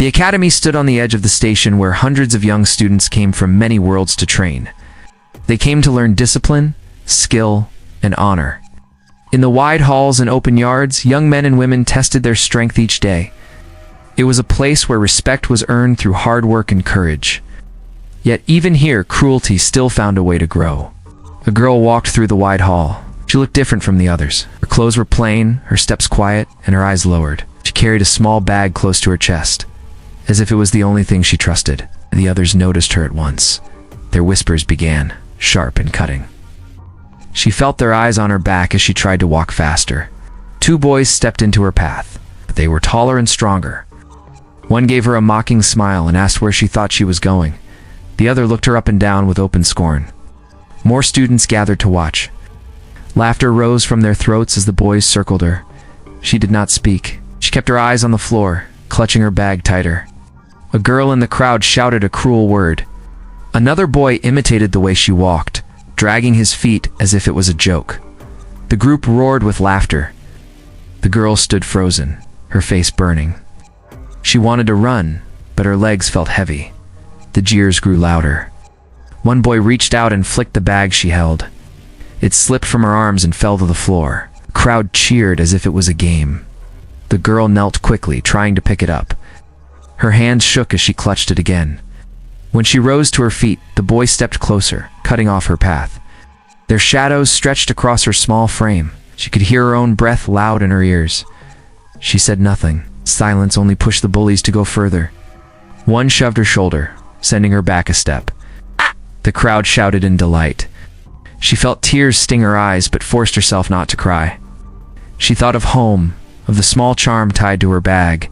The academy stood on the edge of the station where hundreds of young students came from many worlds to train. They came to learn discipline, skill, and honor. In the wide halls and open yards, young men and women tested their strength each day. It was a place where respect was earned through hard work and courage. Yet even here, cruelty still found a way to grow. A girl walked through the wide hall. She looked different from the others. Her clothes were plain, her steps quiet, and her eyes lowered. She carried a small bag close to her chest, as if it was the only thing she trusted. The others noticed her at once. Their whispers began, sharp and cutting. She felt their eyes on her back as she tried to walk faster. 2 boys stepped into her path, but they were taller and stronger. One gave her a mocking smile and asked where she thought she was going. The other looked her up and down with open scorn. More students gathered to watch. Laughter rose from their throats as the boys circled her. She did not speak. She kept her eyes on the floor, clutching her bag tighter. A girl in the crowd shouted a cruel word. Another boy imitated the way she walked, dragging his feet as if it was a joke. The group roared with laughter. The girl stood frozen, her face burning. She wanted to run, but her legs felt heavy. The jeers grew louder. One boy reached out and flicked the bag she held. It slipped from her arms and fell to the floor. The crowd cheered as if it was a game. The girl knelt quickly, trying to pick it up. Her hands shook as she clutched it again. When she rose to her feet, the boy stepped closer, cutting off her path. Their shadows stretched across her small frame. She could hear her own breath loud in her ears. She said nothing. Silence only pushed the bullies to go further. One shoved her shoulder, sending her back a step. The crowd shouted in delight. She felt tears sting her eyes but forced herself not to cry. She thought of home, of the small charm tied to her bag,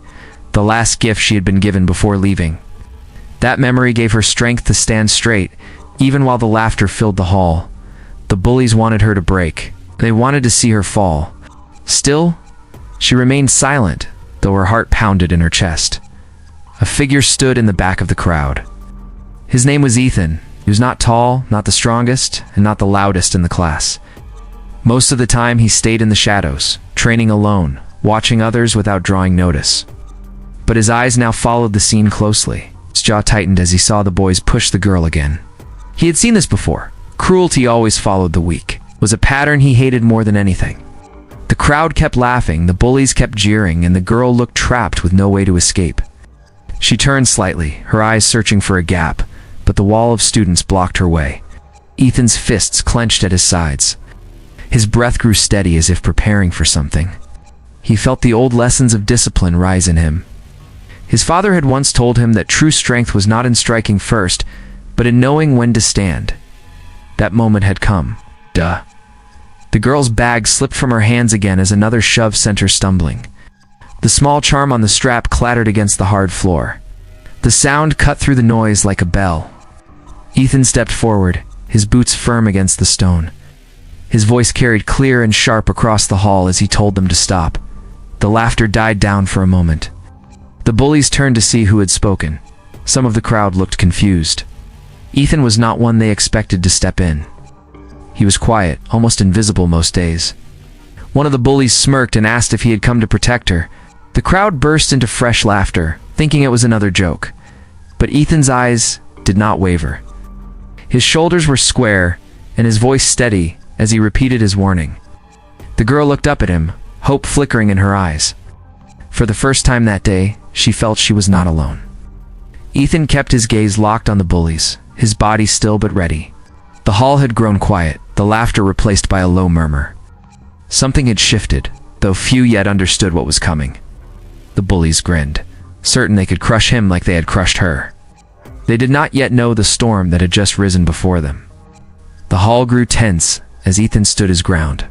the last gift she had been given before leaving. That memory gave her strength to stand straight, even while the laughter filled the hall. The bullies wanted her to break. They wanted to see her fall. Still, she remained silent, though her heart pounded in her chest. A figure stood in the back of the crowd. His name was Ethan. He was not tall, not the strongest, and not the loudest in the class. Most of the time he stayed in the shadows, training alone, watching others without drawing notice. But his eyes now followed the scene closely. His jaw tightened as he saw the boys push the girl again. He had seen this before. Cruelty always followed the weak. It was a pattern he hated more than anything. The crowd kept laughing, the bullies kept jeering, and the girl looked trapped with no way to escape. She turned slightly, her eyes searching for a gap, but the wall of students blocked her way. Ethan's fists clenched at his sides. His breath grew steady as if preparing for something. He felt the old lessons of discipline rise in him. His father had once told him that true strength was not in striking first, but in knowing when to stand. That moment had come. The girl's bag slipped from her hands again as another shove sent her stumbling. The small charm on the strap clattered against the hard floor. The sound cut through the noise like a bell. Ethan stepped forward, his boots firm against the stone. His voice carried clear and sharp across the hall as he told them to stop. The laughter died down for a moment. The bullies turned to see who had spoken. Some of the crowd looked confused. Ethan was not one they expected to step in. He was quiet, almost invisible most days. One of the bullies smirked and asked if he had come to protect her. The crowd burst into fresh laughter, thinking it was another joke. But Ethan's eyes did not waver. His shoulders were square, and his voice steady as he repeated his warning. The girl looked up at him, hope flickering in her eyes. For the first time that day, she felt she was not alone. Ethan kept his gaze locked on the bullies, his body still but ready. The hall had grown quiet, the laughter replaced by a low murmur. Something had shifted, though few yet understood what was coming. The bullies grinned, certain they could crush him like they had crushed her. They did not yet know the storm that had just risen before them. The hall grew tense as Ethan stood his ground.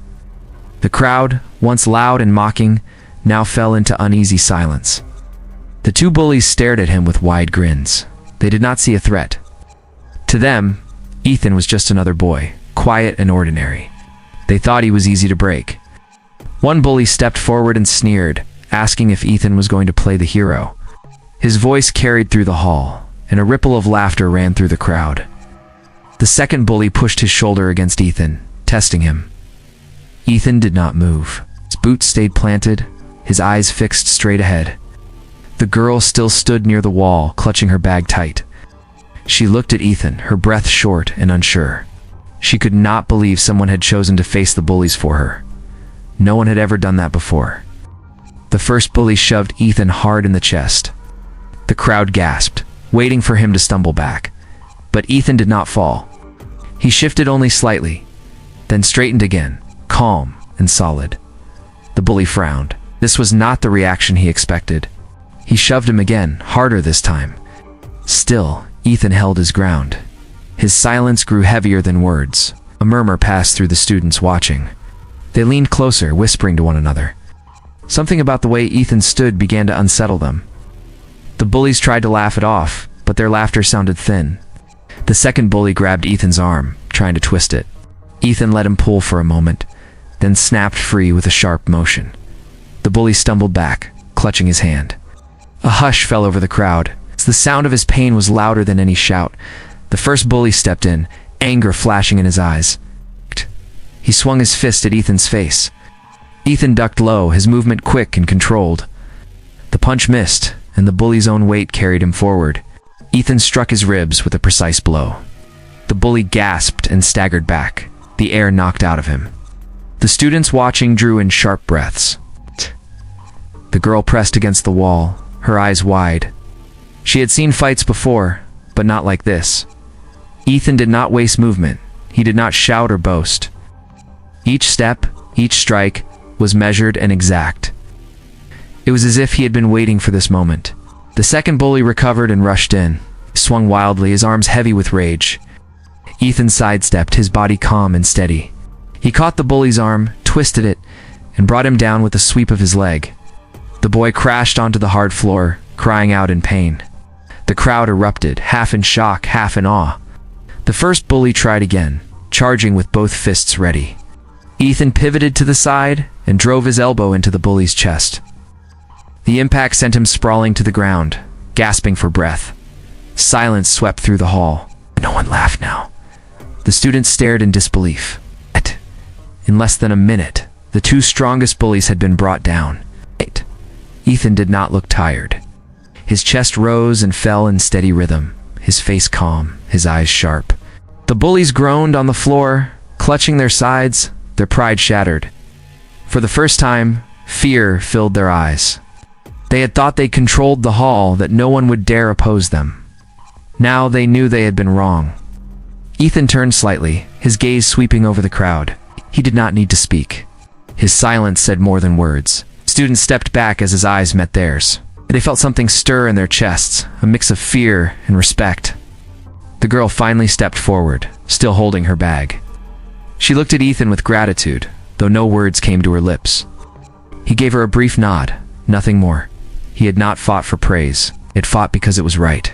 The crowd, once loud and mocking, now fell into uneasy silence. The 2 bullies stared at him with wide grins. They did not see a threat. To them, Ethan was just another boy, quiet and ordinary. They thought he was easy to break. One bully stepped forward and sneered, asking if Ethan was going to play the hero. His voice carried through the hall, and a ripple of laughter ran through the crowd. The second bully pushed his shoulder against Ethan, testing him. Ethan did not move. His boots stayed planted, his eyes fixed straight ahead. The girl still stood near the wall, clutching her bag tight. She looked at Ethan, her breath short and unsure. She could not believe someone had chosen to face the bullies for her. No one had ever done that before. The first bully shoved Ethan hard in the chest. The crowd gasped, waiting for him to stumble back. But Ethan did not fall. He shifted only slightly, then straightened again, calm and solid. The bully frowned. This was not the reaction he expected. He shoved him again, harder this time. Still, Ethan held his ground. His silence grew heavier than words. A murmur passed through the students watching. They leaned closer, whispering to one another. Something about the way Ethan stood began to unsettle them. The bullies tried to laugh it off, but their laughter sounded thin. The second bully grabbed Ethan's arm, trying to twist it. Ethan let him pull for a moment, then snapped free with a sharp motion. The bully stumbled back, clutching his hand. A hush fell over the crowd. The sound of his pain was louder than any shout. The first bully stepped in, anger flashing in his eyes. He swung his fist at Ethan's face. Ethan ducked low, his movement quick and controlled. The punch missed, and the bully's own weight carried him forward. Ethan struck his ribs with a precise blow. The bully gasped and staggered back, the air knocked out of him. The students watching drew in sharp breaths. The girl pressed against the wall, her eyes wide. She had seen fights before, but not like this. Ethan did not waste movement. He did not shout or boast. Each step, each strike, was measured and exact. It was as if he had been waiting for this moment. The second bully recovered and rushed in. He swung wildly, his arms heavy with rage. Ethan sidestepped, his body calm and steady. He caught the bully's arm, twisted it, and brought him down with a sweep of his leg. The boy crashed onto the hard floor, crying out in pain. The crowd erupted, half in shock, half in awe. The first bully tried again, charging with both fists ready. Ethan pivoted to the side and drove his elbow into the bully's chest. The impact sent him sprawling to the ground, gasping for breath. Silence swept through the hall. No one laughed now. The students stared in disbelief. In less than a minute, the two strongest bullies had been brought down. Ethan did not look tired. His chest rose and fell in steady rhythm, his face calm, his eyes sharp. The bullies groaned on the floor, clutching their sides, their pride shattered. For the first time, fear filled their eyes. They had thought they controlled the hall, that no one would dare oppose them. Now they knew they had been wrong. Ethan turned slightly, his gaze sweeping over the crowd. He did not need to speak. His silence said more than words. Students stepped back as his eyes met theirs. They felt something stir in their chests, a mix of fear and respect. The girl finally stepped forward, still holding her bag. She looked at Ethan with gratitude, though no words came to her lips. He gave her a brief nod, nothing more. He had not fought for praise. It fought because it was right.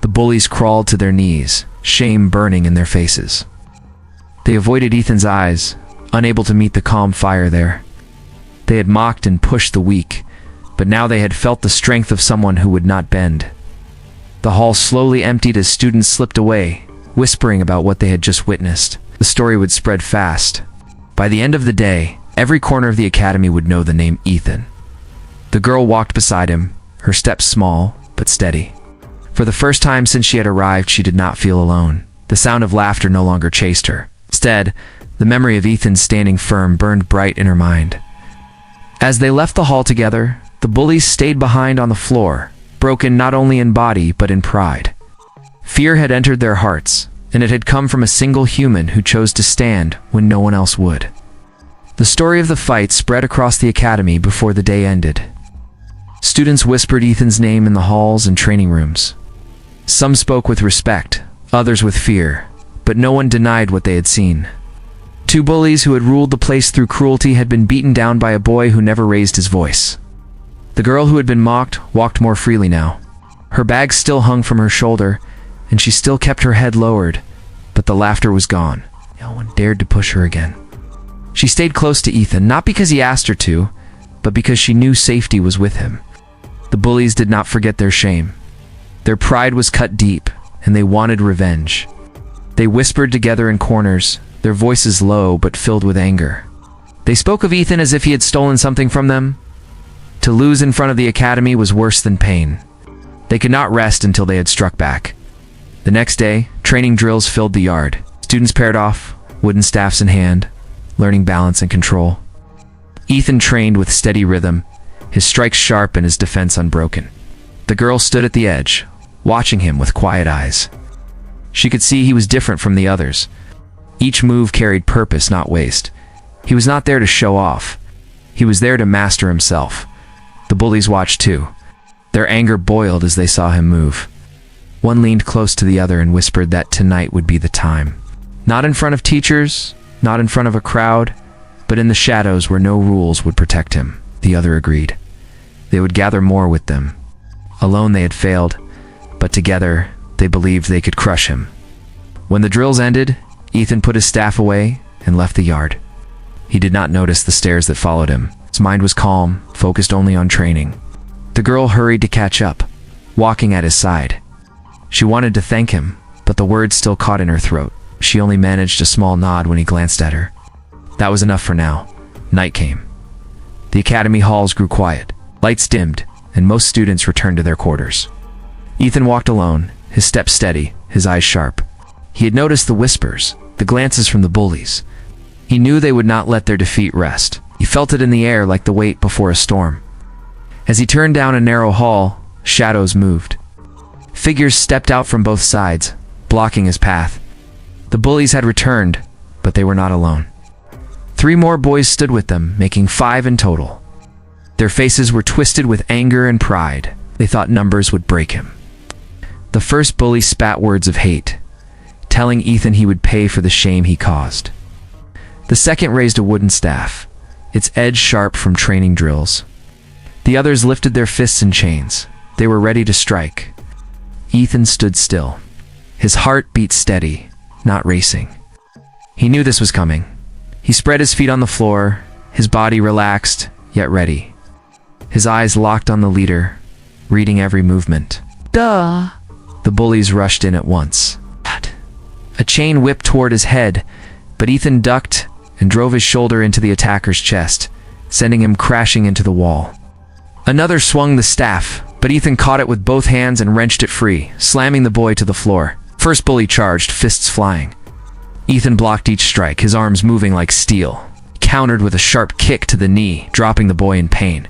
The bullies crawled to their knees, shame burning in their faces. They avoided Ethan's eyes, unable to meet the calm fire there. They had mocked and pushed the weak, but now they had felt the strength of someone who would not bend. The hall slowly emptied as students slipped away, whispering about what they had just witnessed. The story would spread fast. By the end of the day, every corner of the academy would know the name Ethan. The girl walked beside him, her steps small but steady. For the first time since she had arrived, she did not feel alone. The sound of laughter no longer chased her. Instead, the memory of Ethan standing firm burned bright in her mind. As they left the hall together, the bullies stayed behind on the floor, broken not only in body but in pride. Fear had entered their hearts, and it had come from a single human who chose to stand when no one else would. The story of the fight spread across the academy before the day ended. Students whispered Ethan's name in the halls and training rooms. Some spoke with respect, others with fear, but no one denied what they had seen. Two bullies who had ruled the place through cruelty had been beaten down by a boy who never raised his voice. The girl who had been mocked walked more freely now. Her bag still hung from her shoulder, and she still kept her head lowered, but the laughter was gone. No one dared to push her again. She stayed close to Ethan, not because he asked her to, but because she knew safety was with him. The bullies did not forget their shame. Their pride was cut deep, and they wanted revenge. They whispered together in corners, their voices low but filled with anger. They spoke of Ethan as if he had stolen something from them, To lose in front of the academy was worse than pain. They could not rest until they had struck back. The next day, training drills filled the yard. Students paired off, wooden staffs in hand, learning balance and control. Ethan trained with steady rhythm, his strikes sharp and his defense unbroken. The girl stood at the edge, watching him with quiet eyes. She could see he was different from the others. Each move carried purpose, not waste. He was not there to show off. He was there to master himself. The bullies watched too. Their anger boiled as they saw him move. One leaned close to the other and whispered that tonight would be the time. Not in front of teachers, not in front of a crowd, but in the shadows where no rules would protect him, the other agreed. They would gather more with them. Alone they had failed, but together they believed they could crush him. When the drills ended, Ethan put his staff away and left the yard. He did not notice the stares that followed him. His mind was calm, focused only on training. The girl hurried to catch up, walking at his side. She wanted to thank him, but the words still caught in her throat. She only managed a small nod when he glanced at her. That was enough for now. Night came. The academy halls grew quiet. Lights dimmed, and most students returned to their quarters. Ethan walked alone, his steps steady, his eyes sharp. He had noticed the whispers, the glances from the bullies. He knew they would not let their defeat rest. He felt it in the air like the weight before a storm. As he turned down a narrow hall, shadows moved. Figures stepped out from both sides, blocking his path. The bullies had returned, but they were not alone. 3 more boys stood with them, making 5 in total. Their faces were twisted with anger and pride. They thought numbers would break him. The first bully spat words of hate, telling Ethan he would pay for the shame he caused. The second raised a wooden staff, its edge sharp from training drills. The others lifted their fists in chains. They were ready to strike. Ethan stood still. His heart beat steady, not racing. He knew this was coming. He spread his feet on the floor, his body relaxed, yet ready. His eyes locked on the leader, reading every movement. Duh! The bullies rushed in at once. A chain whipped toward his head, but Ethan ducked and drove his shoulder into the attacker's chest, sending him crashing into the wall. Another swung the staff, but Ethan caught it with both hands and wrenched it free, slamming the boy to the floor. First bully charged, fists flying. Ethan blocked each strike, his arms moving like steel. He countered with a sharp kick to the knee, dropping the boy in pain.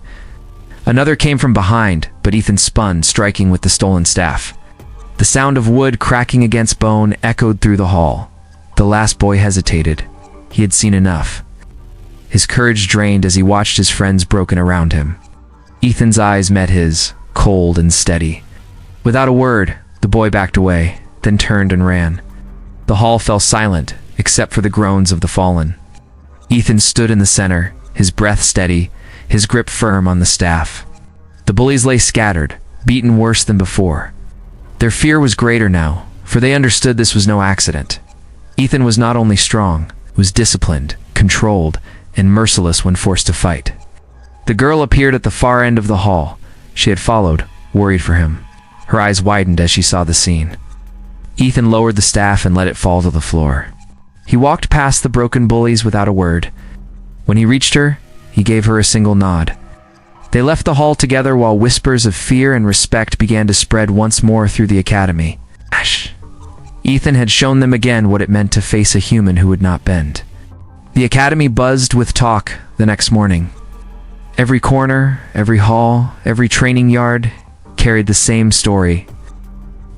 Another came from behind, but Ethan spun, striking with the stolen staff. The sound of wood cracking against bone echoed through the hall. The last boy hesitated. He had seen enough. His courage drained as he watched his friends broken around him. Ethan's eyes met his, cold and steady. Without a word, the boy backed away, then turned and ran. The hall fell silent, except for the groans of the fallen. Ethan stood in the center, his breath steady, his grip firm on the staff. The bullies lay scattered, beaten worse than before. Their fear was greater now, for they understood this was no accident. Ethan was not only strong, was disciplined, controlled, and merciless when forced to fight. The girl appeared at the far end of the hall. She had followed, worried for him. Her eyes widened as she saw the scene. Ethan lowered the staff and let it fall to the floor. He walked past the broken bullies without a word. When he reached her, he gave her a single nod. They left the hall together while whispers of fear and respect began to spread once more through the academy. Ethan had shown them again what it meant to face a human who would not bend. The academy buzzed with talk the next morning. Every corner, every hall, every training yard carried the same story.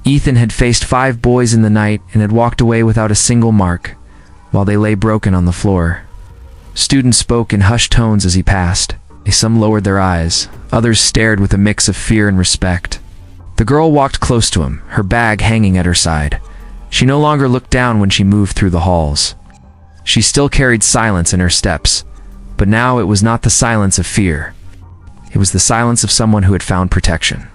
Ethan had faced 5 boys in the night and had walked away without a single mark, while they lay broken on the floor. Students spoke in hushed tones as he passed. Some lowered their eyes, others stared with a mix of fear and respect. The girl walked close to him, her bag hanging at her side. She no longer looked down when she moved through the halls. She still carried silence in her steps, but now it was not the silence of fear. It was the silence of someone who had found protection.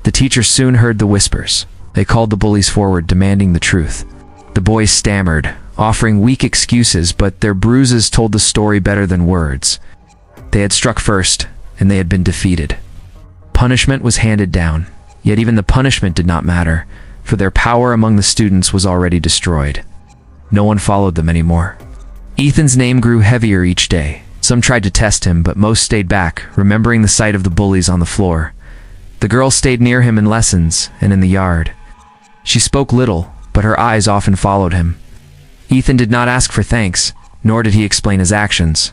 The teacher soon heard the whispers. They called the bullies forward, demanding the truth. The boys stammered, offering weak excuses, but their bruises told the story better than words. They had struck first, and they had been defeated. Punishment was handed down, yet even the punishment did not matter, for their power among the students was already destroyed. No one followed them anymore. Ethan's name grew heavier each day, Some tried to test him, but most stayed back, remembering the sight of the bullies on the floor. The girl stayed near him in lessons and in the yard. She spoke little, but her eyes often followed him. Ethan did not ask for thanks, nor did he explain his actions.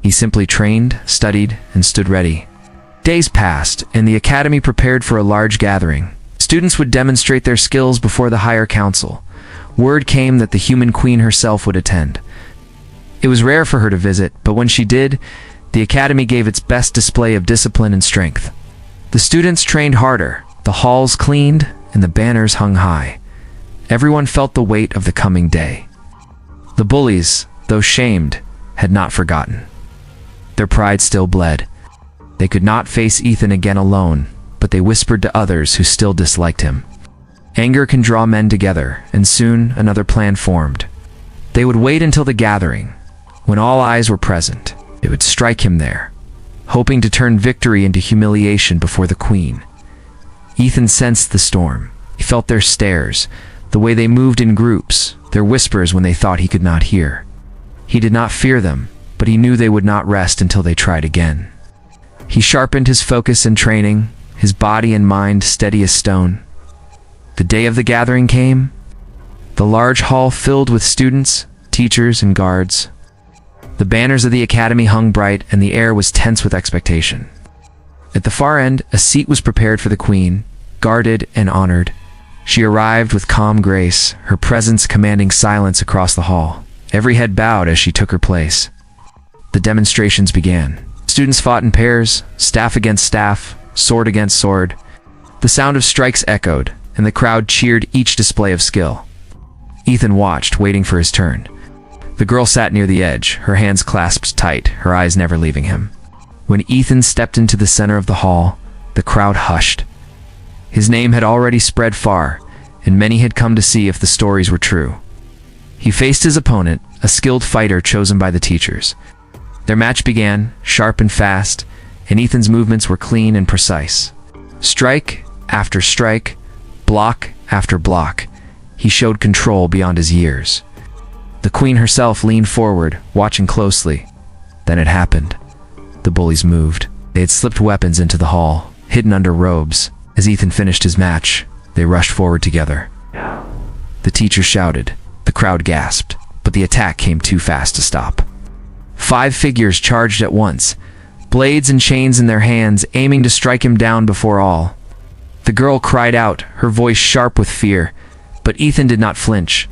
He simply trained, studied, and stood ready. Days passed, and the academy prepared for a large gathering. Students would demonstrate their skills before the higher council. Word came that the human queen herself would attend. It was rare for her to visit, but when she did, the academy gave its best display of discipline and strength. The students trained harder, the halls cleaned, and the banners hung high. Everyone felt the weight of the coming day. The bullies, though shamed, had not forgotten. Their pride still bled. They could not face Ethan again alone, but they whispered to others who still disliked him. Anger can draw men together, and soon another plan formed. They would wait until the gathering. When all eyes were present, they would strike him there, hoping to turn victory into humiliation before the queen. Ethan sensed the storm. He felt their stares, the way they moved in groups, their whispers when they thought he could not hear. He did not fear them, but he knew they would not rest until they tried again. He sharpened his focus and training, his body and mind steady as stone. The day of the gathering came. The large hall filled with students, teachers, and guards. The banners of the academy hung bright, and the air was tense with expectation. At the far end, a seat was prepared for the queen, guarded and honored. She arrived with calm grace, her presence commanding silence across the hall. Every head bowed as she took her place. The demonstrations began. Students fought in pairs, staff against staff, sword against sword. The sound of strikes echoed, and the crowd cheered each display of skill. Ethan watched, waiting for his turn. The girl sat near the edge, her hands clasped tight, her eyes never leaving him. When Ethan stepped into the center of the hall, the crowd hushed. His name had already spread far, and many had come to see if the stories were true. He faced his opponent, a skilled fighter chosen by the teachers. Their match began, sharp and fast, and Ethan's movements were clean and precise. Strike after strike, block after block, he showed control beyond his years. The queen herself leaned forward, watching closely. Then it happened. The bullies moved. They had slipped weapons into the hall, hidden under robes. As Ethan finished his match, they rushed forward together. The teacher shouted. The crowd gasped, but the attack came too fast to stop. 5 figures charged at once, blades and chains in their hands, aiming to strike him down before all. The girl cried out, her voice sharp with fear, but Ethan did not flinch.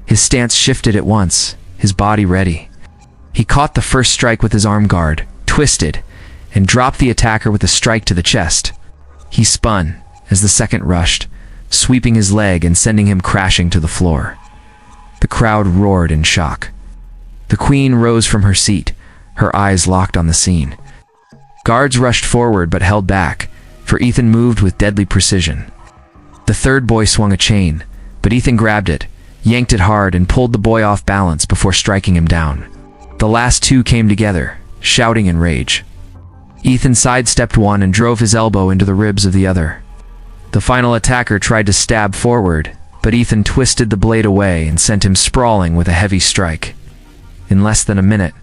His stance shifted at once, his body ready. He caught the first strike with his arm guard, twisted, and dropped the attacker with a strike to the chest. He spun as the second rushed, sweeping his leg and sending him crashing to the floor. The crowd roared in shock. The queen rose from her seat, her eyes locked on the scene. Guards rushed forward but held back, for Ethan moved with deadly precision. The third boy swung a chain, but Ethan grabbed it, yanked it hard, and pulled the boy off balance before striking him down. The last 2 came together, shouting in rage. Ethan sidestepped one and drove his elbow into the ribs of the other. The final attacker tried to stab forward, but Ethan twisted the blade away and sent him sprawling with a heavy strike. In less than a minute,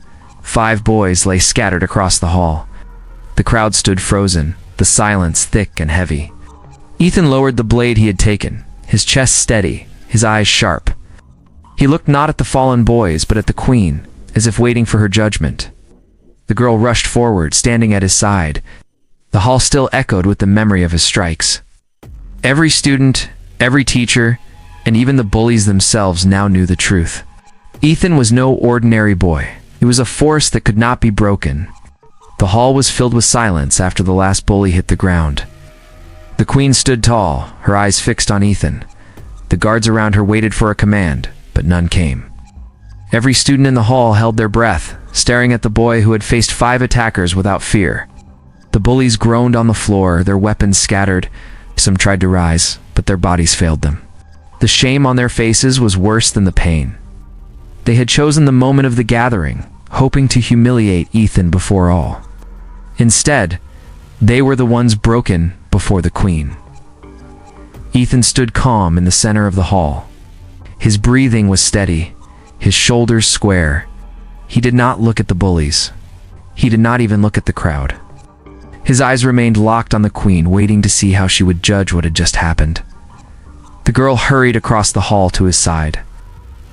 5 boys lay scattered across the hall. The crowd stood frozen, the silence thick and heavy. Ethan lowered the blade he had taken, his chest steady, his eyes sharp. He looked not at the fallen boys, but at the queen, as if waiting for her judgment. The girl rushed forward, standing at his side. The hall still echoed with the memory of his strikes. Every student, every teacher, and even the bullies themselves now knew the truth. Ethan was no ordinary boy. He was a force that could not be broken. The hall was filled with silence after the last bully hit the ground. The queen stood tall, her eyes fixed on Ethan. The guards around her waited for a command, but none came. Every student in the hall held their breath, staring at the boy who had faced 5 attackers without fear. The bullies groaned on the floor, their weapons scattered. Some tried to rise, but their bodies failed them. The shame on their faces was worse than the pain. They had chosen the moment of the gathering, hoping to humiliate Ethan before all. Instead, they were the ones broken before the queen. Ethan stood calm in the center of the hall. His breathing was steady, his shoulders square. He did not look at the bullies. He did not even look at the crowd. His eyes remained locked on the queen, waiting to see how she would judge what had just happened. The girl hurried across the hall to his side.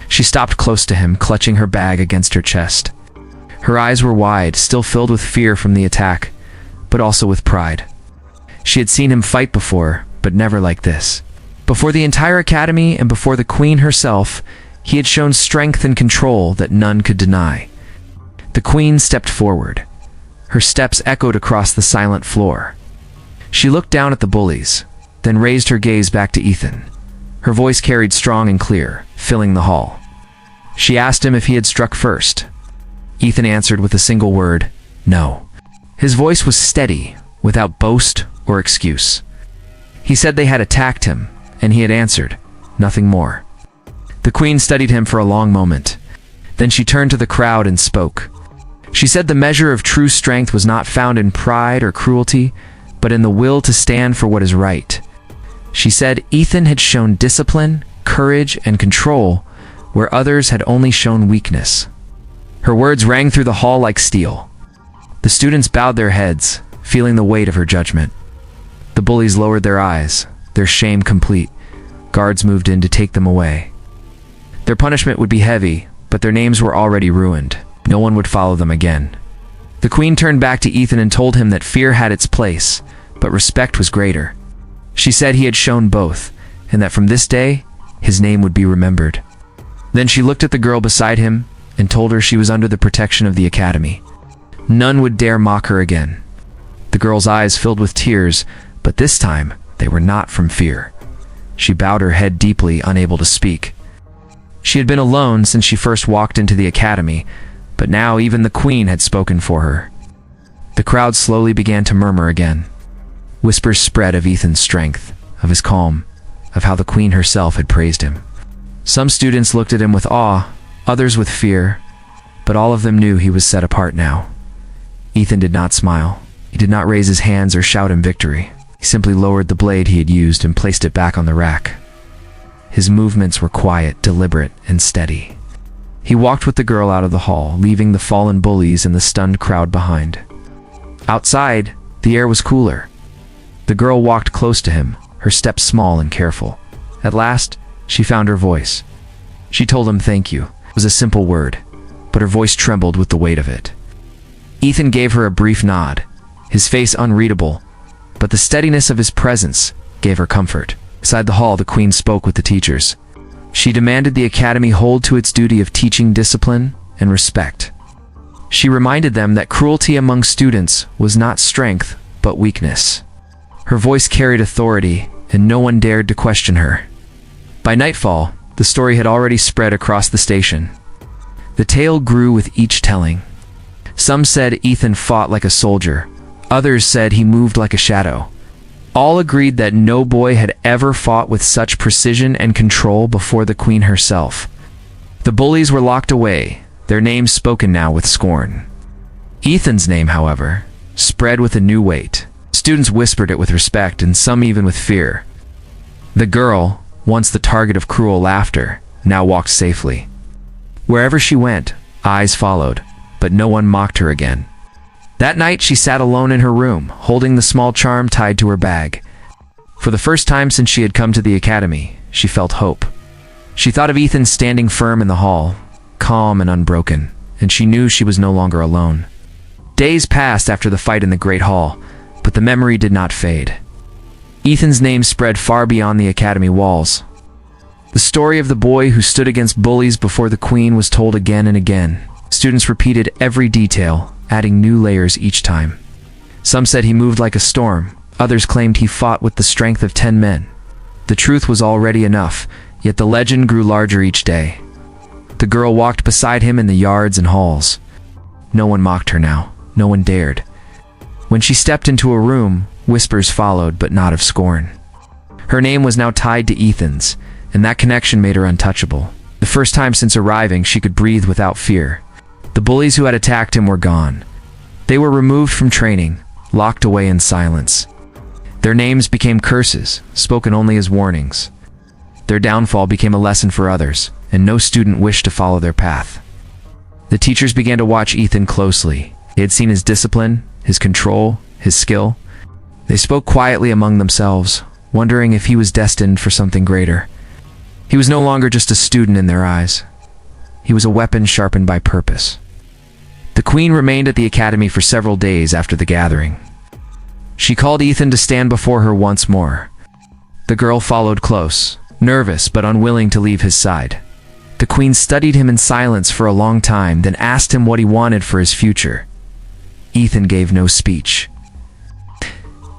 She stopped close to him, clutching her bag against her chest. Her eyes were wide, still filled with fear from the attack, but also with pride. She had seen him fight before, but never like this. Before the entire academy and before the queen herself, he had shown strength and control that none could deny. The queen stepped forward. Her steps echoed across the silent floor. She looked down at the bullies, then raised her gaze back to Ethan. Her voice carried strong and clear, filling the hall. She asked him if he had struck first. Ethan answered with a single word, "No." His voice was steady, without boast or excuse. He said they had attacked him, and he had answered, nothing more. The queen studied him for a long moment. Then she turned to the crowd and spoke. She said the measure of true strength was not found in pride or cruelty, but in the will to stand for what is right. She said Ethan had shown discipline, courage, and control where others had only shown weakness. Her words rang through the hall like steel. The students bowed their heads, feeling the weight of her judgment. The bullies lowered their eyes, their shame complete. Guards moved in to take them away. Their punishment would be heavy, but their names were already ruined. No one would follow them again. The queen turned back to Ethan and told him that fear had its place, but respect was greater. She said he had shown both, and that from this day, his name would be remembered. Then she looked at the girl beside him and told her she was under the protection of the academy. None would dare mock her again. The girl's eyes filled with tears, but this time they were not from fear. She bowed her head deeply, unable to speak. She had been alone since she first walked into the academy, but now even the queen had spoken for her. The crowd slowly began to murmur again. Whispers spread of Ethan's strength, of his calm, of how the queen herself had praised him. Some students looked at him with awe, others with fear, but all of them knew he was set apart now. Ethan did not smile. He did not raise his hands or shout in victory. He simply lowered the blade he had used and placed it back on the rack. His movements were quiet, deliberate, and steady. He walked with the girl out of the hall, leaving the fallen bullies and the stunned crowd behind. Outside, the air was cooler. The girl walked close to him, her steps small and careful. At last, she found her voice. She told him thank you. It was a simple word, but her voice trembled with the weight of it. Ethan gave her a brief nod, his face unreadable, but the steadiness of his presence gave her comfort. Inside the hall, the queen spoke with the teachers. She demanded the academy hold to its duty of teaching discipline and respect. She reminded them that cruelty among students was not strength, but weakness. Her voice carried authority, and no one dared to question her. By nightfall, the story had already spread across the station. The tale grew with each telling. Some said Ethan fought like a soldier. Others said he moved like a shadow. All agreed that no boy had ever fought with such precision and control before the queen herself. The bullies were locked away, their names spoken now with scorn. Ethan's name, however, spread with a new weight. Students whispered it with respect and some even with fear. The girl, once the target of cruel laughter, now walked safely. Wherever she went, eyes followed, but no one mocked her again. That night she sat alone in her room, holding the small charm tied to her bag. For the first time since she had come to the academy, she felt hope. She thought of Ethan standing firm in the hall, calm and unbroken, and she knew she was no longer alone. Days passed after the fight in the Great Hall, but the memory did not fade. Ethan's name spread far beyond the academy walls. The story of the boy who stood against bullies before the queen was told again and again. Students repeated every detail, adding new layers each time. Some said he moved like a storm. Others claimed he fought with the strength of 10 men. The truth was already enough, yet the legend grew larger each day. The girl walked beside him in the yards and halls. No one mocked her now. No one dared. When she stepped into a room, whispers followed, but not of scorn. Her name was now tied to Ethan's, and that connection made her untouchable. The first time since arriving, she could breathe without fear. The bullies who had attacked him were gone. They were removed from training, locked away in silence. Their names became curses, spoken only as warnings. Their downfall became a lesson for others, and no student wished to follow their path. The teachers began to watch Ethan closely. They had seen his discipline, his control, his skill. They spoke quietly among themselves, wondering if he was destined for something greater. He was no longer just a student in their eyes. He was a weapon sharpened by purpose. The Queen remained at the academy for several days after the gathering. She called Ethan to stand before her once more. The girl followed close, nervous but unwilling to leave his side. The Queen studied him in silence for a long time, then asked him what he wanted for his future. Ethan gave no speech.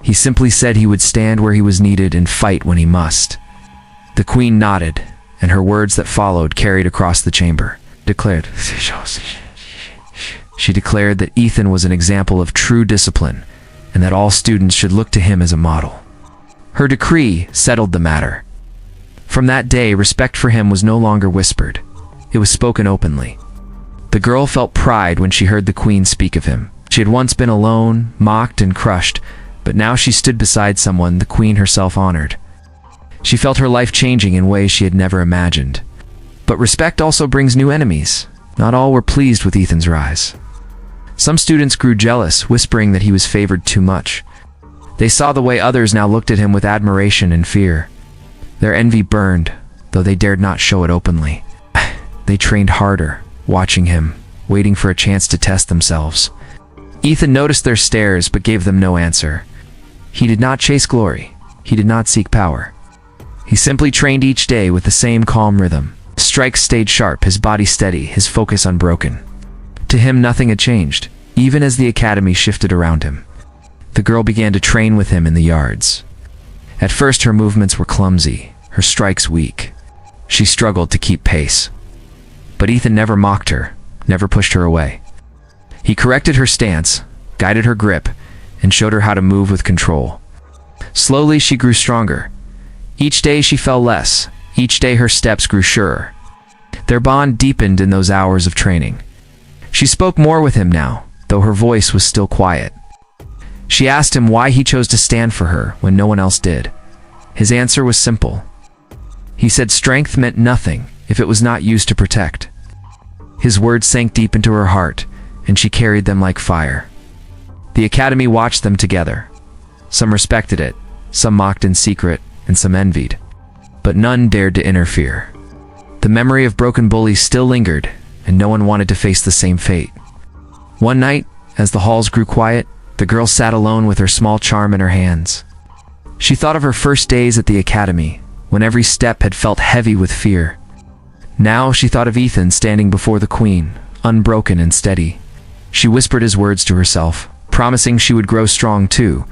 He simply said he would stand where he was needed and fight when he must. The Queen nodded, and her words that followed carried across the chamber. She declared that Ethan was an example of true discipline, and that all students should look to him as a model. Her decree settled the matter. From that day, respect for him was no longer whispered. It was spoken openly. The girl felt pride when she heard the Queen speak of him. She had once been alone, mocked and crushed, but now she stood beside someone the Queen herself honored. She felt her life changing in ways she had never imagined. But respect also brings new enemies. Not all were pleased with Ethan's rise. Some students grew jealous, whispering that he was favored too much. They saw the way others now looked at him with admiration and fear. Their envy burned, though they dared not show it openly. They trained harder, watching him, waiting for a chance to test themselves. Ethan noticed their stares but gave them no answer. He did not chase glory. He did not seek power. He simply trained each day with the same calm rhythm. Strikes stayed sharp, his body steady, his focus unbroken. To him, nothing had changed, even as the academy shifted around him. The girl began to train with him in the yards. At first, her movements were clumsy, her strikes weak. She struggled to keep pace. But Ethan never mocked her, never pushed her away. He corrected her stance, guided her grip, and showed her how to move with control. Slowly, she grew stronger. Each day she fell less. Each day her steps grew surer. Their bond deepened in those hours of training. She spoke more with him now, though her voice was still quiet. She asked him why he chose to stand for her when no one else did. His answer was simple. He said strength meant nothing if it was not used to protect. His words sank deep into her heart, and she carried them like fire. The academy watched them together. Some respected it, some mocked in secret, and some envied. But none dared to interfere. The memory of broken bullies still lingered, and no one wanted to face the same fate. One night, as the halls grew quiet, the girl sat alone with her small charm in her hands. She thought of her first days at the academy, when every step had felt heavy with fear. Now she thought of Ethan standing before the Queen, unbroken and steady. She whispered his words to herself, promising she would grow strong too,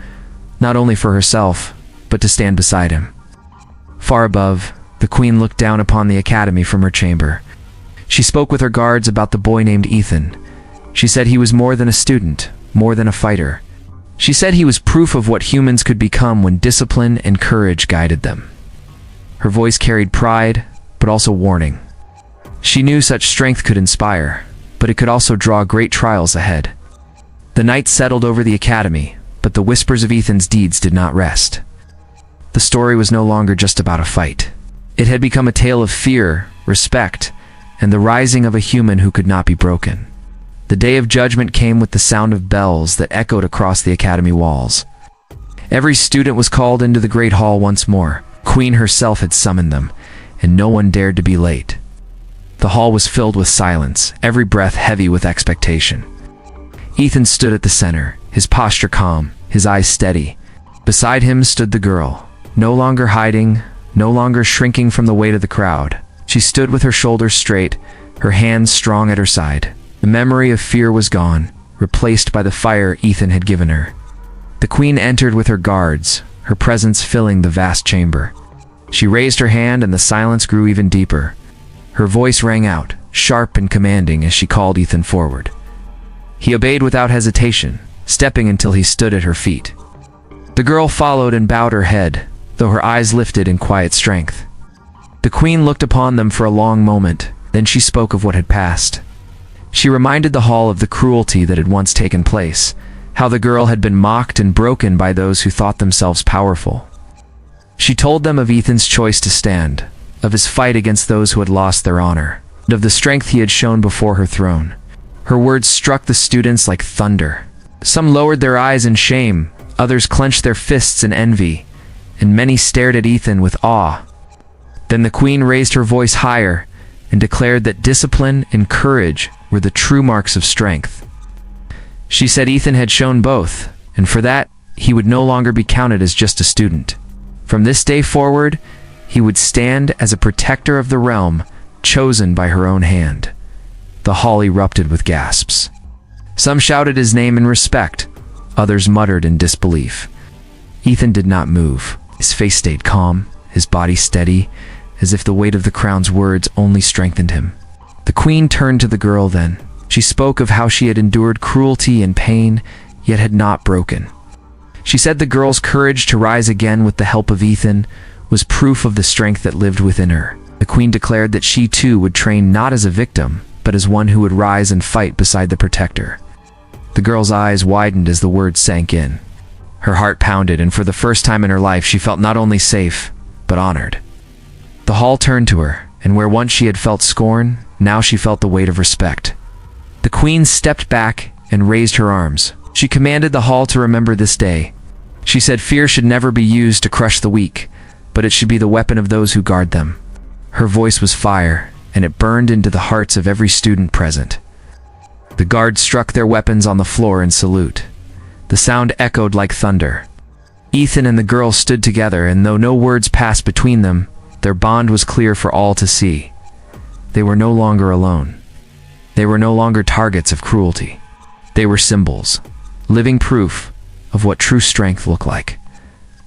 not only for herself, but to stand beside him. Far above, the Queen looked down upon the academy from her chamber. She spoke with her guards about the boy named Ethan. She said he was more than a student, more than a fighter. She said he was proof of what humans could become when discipline and courage guided them. Her voice carried pride, but also warning. She knew such strength could inspire, but it could also draw great trials ahead. The night settled over the academy, but the whispers of Ethan's deeds did not rest. The story was no longer just about a fight. It had become a tale of fear, respect, and the rising of a human who could not be broken. The day of judgment came with the sound of bells that echoed across the academy walls. Every student was called into the great hall once more. Queen herself had summoned them, and no one dared to be late. The hall was filled with silence, every breath heavy with expectation. Ethan stood at the center, his posture calm, his eyes steady. Beside him stood the girl, no longer hiding, no longer shrinking from the weight of the crowd. She stood with her shoulders straight, her hands strong at her side. The memory of fear was gone, replaced by the fire Ethan had given her. The Queen entered with her guards, her presence filling the vast chamber. She raised her hand and the silence grew even deeper. Her voice rang out, sharp and commanding as she called Ethan forward. He obeyed without hesitation, stepping until he stood at her feet. The girl followed and bowed her head, though her eyes lifted in quiet strength. The Queen looked upon them for a long moment, then she spoke of what had passed. She reminded the hall of the cruelty that had once taken place, how the girl had been mocked and broken by those who thought themselves powerful. She told them of Ethan's choice to stand, of his fight against those who had lost their honor, and of the strength he had shown before her throne. Her words struck the students like thunder. Some lowered their eyes in shame, others clenched their fists in envy, and many stared at Ethan with awe. Then the queen raised her voice higher and declared that discipline and courage were the true marks of strength. She said Ethan had shown both, and for that, he would no longer be counted as just a student. From this day forward, he would stand as a protector of the realm, chosen by her own hand. The hall erupted with gasps. Some shouted his name in respect, others muttered in disbelief. Ethan did not move. His face stayed calm, his body steady, as if the weight of the crown's words only strengthened him. The queen turned to the girl then. She spoke of how she had endured cruelty and pain, yet had not broken. She said the girl's courage to rise again with the help of Ethan was proof of the strength that lived within her. The queen declared that she too would train not as a victim, but as one who would rise and fight beside the protector. The girl's eyes widened as the words sank in. Her heart pounded, and for the first time in her life she felt not only safe, but honored. The hall turned to her, and where once she had felt scorn, now she felt the weight of respect. The queen stepped back and raised her arms. She commanded the hall to remember this day. She said fear should never be used to crush the weak, but it should be the weapon of those who guard them. Her voice was fire, and it burned into the hearts of every student present. The guards struck their weapons on the floor in salute. The sound echoed like thunder. Ethan and the girl stood together, and though no words passed between them, their bond was clear for all to see. They were no longer alone. They were no longer targets of cruelty. They were symbols, living proof of what true strength looked like.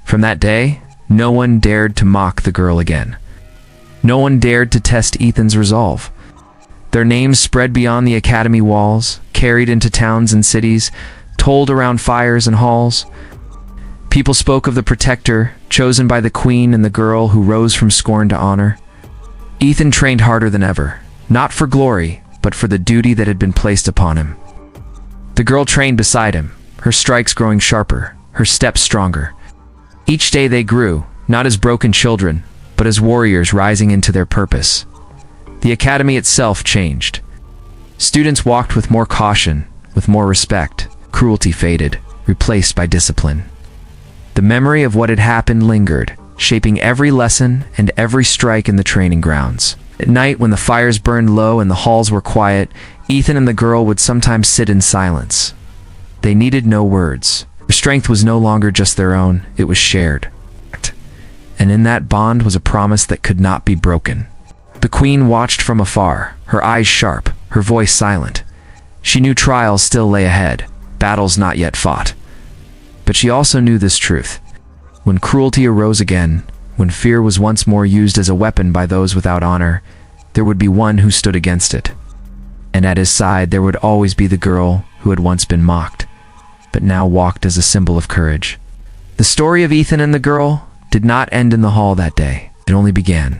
From that day, no one dared to mock the girl again. No one dared to test Ethan's resolve. Their names spread beyond the academy walls, carried into towns and cities, told around fires and halls. People spoke of the protector, chosen by the queen, and the girl who rose from scorn to honor. Ethan trained harder than ever, not for glory, but for the duty that had been placed upon him. The girl trained beside him, her strikes growing sharper, her steps stronger. Each day they grew, not as broken children, but as warriors rising into their purpose. The academy itself changed. Students walked with more caution, with more respect. Cruelty faded, replaced by discipline. The memory of what had happened lingered, shaping every lesson and every strike in the training grounds. At night, when the fires burned low and the halls were quiet, Ethan and the girl would sometimes sit in silence. They needed no words. Their strength was no longer just their own, it was shared. And in that bond was a promise that could not be broken. The queen watched from afar, her eyes sharp, her voice silent. She knew trials still lay ahead, battles not yet fought. But she also knew this truth. When cruelty arose again, when fear was once more used as a weapon by those without honor, there would be one who stood against it. And at his side there would always be the girl who had once been mocked, but now walked as a symbol of courage. The story of Ethan and the girl did not end in the hall that day. It only began.